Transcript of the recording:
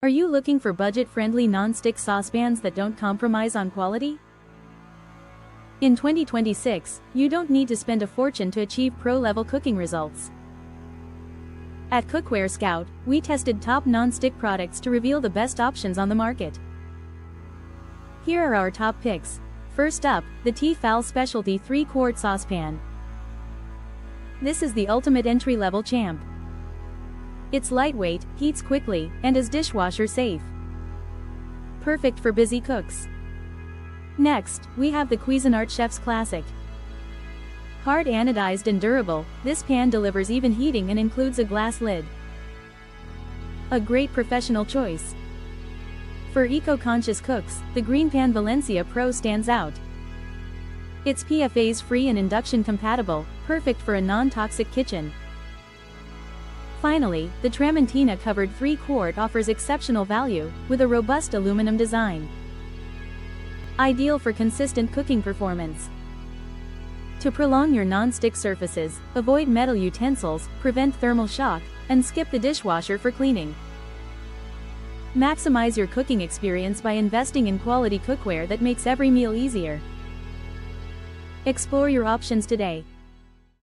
Are you looking for budget-friendly non-stick saucepans that don't compromise on quality? In 2026, you don't need to spend a fortune to achieve pro-level cooking results. At Cookware Scout, we tested top non-stick products to reveal the best options on the market. Here are our top picks. First up, the Tefal Specialty 3-quart saucepan. This is the ultimate entry-level champ. It's lightweight, heats quickly, and is dishwasher safe. Perfect for busy cooks. Next, we have the Cuisinart Chef's Classic. Hard anodized and durable, this pan delivers even heating and includes a glass lid. A great professional choice. For eco-conscious cooks, the Green Pan Valencia Pro stands out. It's PFAS-free and induction-compatible, perfect for a non-toxic kitchen. Finally, the Tramontina covered 3-quart offers exceptional value, with a robust aluminum design. Ideal for consistent cooking performance. To prolong your non-stick surfaces, avoid metal utensils, prevent thermal shock, and skip the dishwasher for cleaning. Maximize your cooking experience by investing in quality cookware that makes every meal easier. Explore your options today.